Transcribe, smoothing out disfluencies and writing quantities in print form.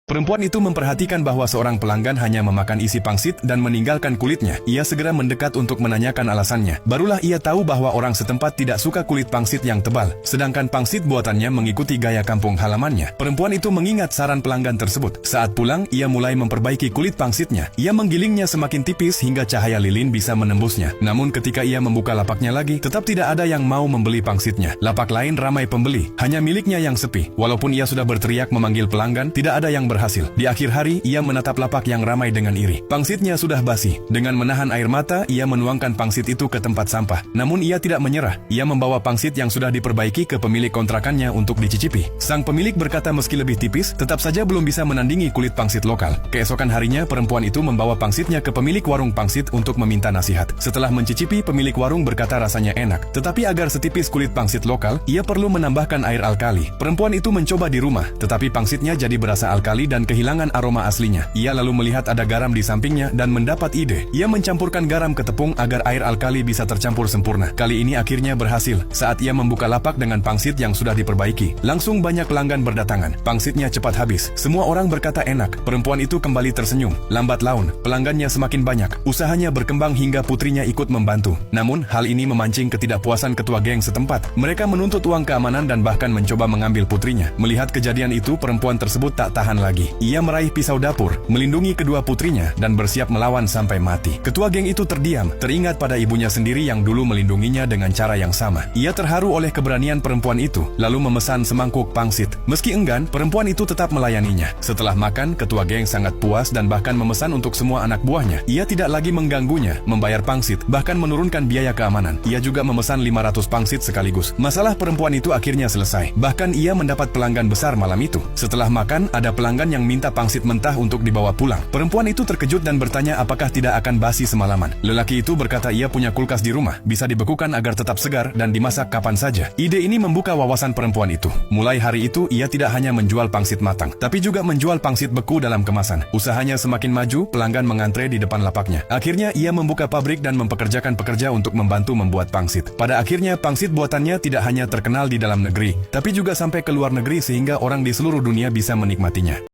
Perempuan itu memperhatikan bahwa seorang pelanggan hanya memakan isi pangsit dan meninggalkan kulitnya. Ia segera mendekat untuk menanyakan alasannya. Barulah ia tahu bahwa orang setempat tidak suka kulit pangsit yang tebal, sedangkan pangsit buatannya mengikuti gaya kampung halamannya. Perempuan itu mengingat saran pelanggan tersebut. Saat pulang, ia mulai memperbaiki kulit pangsitnya. Ia menggilingnya semakin tipis hingga cahaya lilin bisa menembusnya. Namun ketika ia membuka lapaknya lagi, tetap tidak ada yang mau membeli pangsitnya. Lapak lain ramai pembeli, hanya miliknya yang sepi. Walaupun ia sudah berteriak memanggil pelanggan, tidak ada yang berhasil. Di akhir hari, ia menatap lapak yang ramai dengan iri. Pangsitnya sudah basi. Dengan menahan air mata, ia menuangkan pangsit itu ke tempat sampah. Namun ia tidak menyerah. Ia membawa pangsit yang sudah diperbaiki ke pemilik kontrakannya untuk dicicipi. Sang pemilik berkata meski lebih tipis, tetap saja belum bisa menandingi kulit pangsit lokal. Keesokan harinya, perempuan itu membawa pangsitnya ke pemilik warung pangsit untuk meminta nasihat. Setelah mencicipi, pemilik warung berkata rasanya enak. Tetapi agar setipis kulit pangsit lokal, ia perlu menambahkan air alkali. Perempuan itu mencoba di rumah, tetapi pangsitnya jadi berasa alkali dan kehilangan aroma aslinya. Ia lalu melihat ada garam di sampingnya dan mendapat ide. Ia mencampurkan garam ke tepung agar air alkali bisa tercampur sempurna. Kali ini akhirnya berhasil. Saat ia membuka lapak dengan pangsit yang sudah diperbaiki, langsung banyak pelanggan berdatangan. Pangsitnya cepat habis. Semua orang berkata enak. Perempuan itu kembali tersenyum. Lambat laun, pelanggannya semakin banyak. Usahanya berkembang hingga putrinya ikut membantu. Namun, hal ini memancing ketidakpuasan ketua geng setempat. Mereka menuntut uang keamanan dan bahkan mencoba mengambil putrinya. Melihat kejadian itu, perempuan tersebut tak tahan lagi. Ia meraih pisau dapur, melindungi kedua putrinya, dan bersiap melawan sampai mati. Ketua geng itu terdiam, teringat pada ibunya sendiri yang dulu melindunginya dengan cara yang sama. Ia terharu oleh keberanian perempuan itu, lalu memesan semangkuk pangsit. Meski enggan, perempuan itu tetap melayaninya. Setelah makan, ketua geng sangat puas dan bahkan memesan untuk semua anak buahnya. Ia tidak lagi mengganggunya, membayar pangsit, bahkan menurunkan biaya keamanan. Ia juga memesan 500 pangsit sekaligus. Masalah perempuan itu akhirnya selesai. Bahkan ia mendapat pelanggan besar malam itu. Setelah makan, ada pelanggan yang minta pangsit mentah untuk dibawa pulang. Perempuan itu terkejut dan bertanya apakah tidak akan basi semalaman. Lelaki itu berkata ia punya kulkas di rumah, bisa dibekukan agar tetap segar dan dimasak kapan saja. Ide ini membuka wawasan perempuan itu. Mulai hari itu, ia tidak hanya menjual pangsit matang, tapi juga menjual pangsit beku dalam kemasan. Usahanya semakin maju, pelanggan mengantre di depan lapaknya. Akhirnya, ia membuka pabrik dan mempekerjakan pekerja untuk membantu membuat pangsit. Pada akhirnya, pangsit buatannya tidak hanya terkenal di dalam negeri, tapi juga sampai ke luar negeri sehingga orang di seluruh dunia bisa menikmatinya.